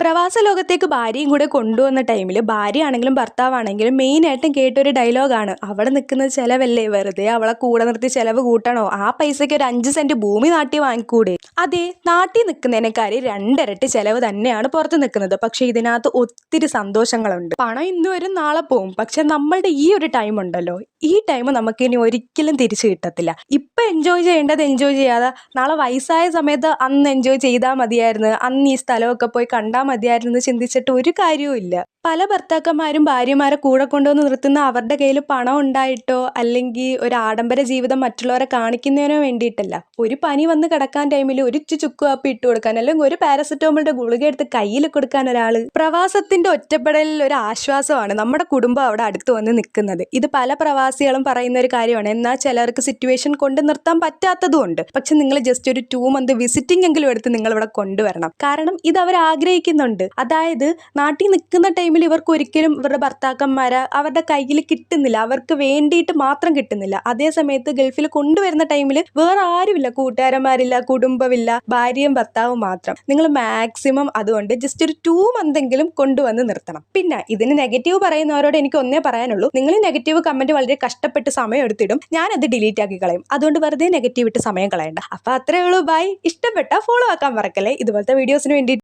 പ്രവാസ ലോകത്തേക്ക് ഭാര്യയും കൂടെ കൊണ്ടുവന്ന ടൈമിൽ ഭാര്യയാണെങ്കിലും ഭർത്താവാണെങ്കിലും മെയിനായിട്ടും കേട്ടൊരു ഡയലോഗാണ്, അവിടെ നിൽക്കുന്നത് ചിലവല്ലേ, വെറുതെ അവളെ കൂടെ നിർത്തി ചിലവ് കൂട്ടണോ, ആ പൈസയ്ക്ക് ഒരു 5 സെന്റ് ഭൂമി നാട്ടി വാങ്ങിക്കൂടെ. അതെ, നാട്ടിൽ നിൽക്കുന്നതിനേക്കാൾ രണ്ടിരട്ടി ചിലവ് തന്നെയാണ് പുറത്ത് നിൽക്കുന്നത്. പക്ഷെ ഇതിനകത്ത് ഒത്തിരി സന്തോഷങ്ങളുണ്ട്. പണം ഇന്ന് വരും നാളെ പോവും, പക്ഷെ നമ്മളുടെ ഈ ഒരു ടൈം ഉണ്ടല്ലോ, ഈ ടൈം നമുക്ക് ഇനി ഒരിക്കലും തിരിച്ചു കിട്ടത്തില്ല. ഇപ്പം എൻജോയ് ചെയ്യേണ്ടത് എൻജോയ് ചെയ്യാതെ നാളെ വയസ്സായ സമയത്ത് അന്ന് എൻജോയ് ചെയ്താൽ മതിയായിരുന്നു, അന്ന് ഈ സ്ഥലമൊക്കെ പോയി കണ്ടാൽ മതിയായിരുന്നു എന്ന് ചിന്തിച്ചിട്ട് ഒരു കാര്യവും ഇല്ല. പല ഭർത്താക്കന്മാരും ഭാര്യമാരെ കൂടെ കൊണ്ടുവന്ന് നിർത്തുന്ന അവരുടെ കയ്യിൽ പണം ഉണ്ടായിട്ടോ അല്ലെങ്കിൽ ഒരു ആഡംബര ജീവിതം മറ്റുള്ളവരെ കാണിക്കുന്നതിനോ വേണ്ടിയിട്ടല്ല. ഒരു പനി വന്ന് കിടക്കാൻ ടൈമിൽ ഒരു ചുക്ക് കാപ്പി ഇട്ട് കൊടുക്കാൻ, അല്ലെങ്കിൽ ഒരു പാരസെറ്റമോളിന്റെ ഗുളിക എടുത്ത് കയ്യിൽ കൊടുക്കാൻ ഒരാള്. പ്രവാസത്തിന്റെ ഒറ്റപ്പെടലിൽ ഒരു ആശ്വാസമാണ് നമ്മുടെ കുടുംബം അവിടെ അടുത്ത് വന്ന് നിൽക്കുന്നത്. ഇത് പല പ്രവാസികളും പറയുന്ന ഒരു കാര്യമാണ്. എന്നാൽ ചിലർക്ക് സിറ്റുവേഷൻ കൊണ്ട് നിർത്താൻ പറ്റാത്തതുമുണ്ട്. പക്ഷെ നിങ്ങൾ ജസ്റ്റ് ഒരു 2 month വിസിറ്റിംഗ് എങ്കിലും എടുത്ത് നിങ്ങൾ ഇവിടെ കൊണ്ടുവരണം. കാരണം ഇത് അവർ ആഗ്രഹിക്കുന്നുണ്ട്. അതായത് നാട്ടിൽ നിൽക്കുന്ന ടൈമിൽ ഇവർക്ക് ഒരിക്കലും ഇവരുടെ ഭർത്താക്കന്മാരെ അവരുടെ കയ്യിൽ കിട്ടുന്നില്ല, അവർക്ക് വേണ്ടിയിട്ട് മാത്രം കിട്ടുന്നില്ല. അതേ സമയത്ത് ഗൾഫിൽ കൊണ്ടുവരുന്ന ടൈമിൽ വേറെ ആരുമില്ല, കൂട്ടുകാരന്മാരില്ല, കുടുംബമില്ല, ഭാര്യയും ഭർത്താവും മാത്രം. നിങ്ങൾ മാക്സിമം അതുകൊണ്ട് ജസ്റ്റ് ഒരു 2 month എങ്കിലും കൊണ്ടുവന്ന് നിർത്തണം. പിന്നെ ഇതിന് നെഗറ്റീവ് പറയുന്നവരോട് എനിക്ക് ഒന്നേ പറയാനുള്ളൂ, നിങ്ങൾ നെഗറ്റീവ് കമന്റ് വളരെ കഷ്ടപ്പെട്ട് സമയം എടുത്തിടും, ഞാനത് ഡിലീറ്റ് ആക്കി കളയും. അതുകൊണ്ട് വെറുതെ നെഗറ്റീവ് ഇട്ട് സമയം കളയണ്ട. അപ്പൊ അത്രേ ഉള്ളൂ. ബൈ. ഇഷ്ടപ്പെട്ട ഫോളോ ആക്കാൻ മറക്കല്ലേ. ഇതുപോലത്തെ വീഡിയോസിന് വേണ്ടി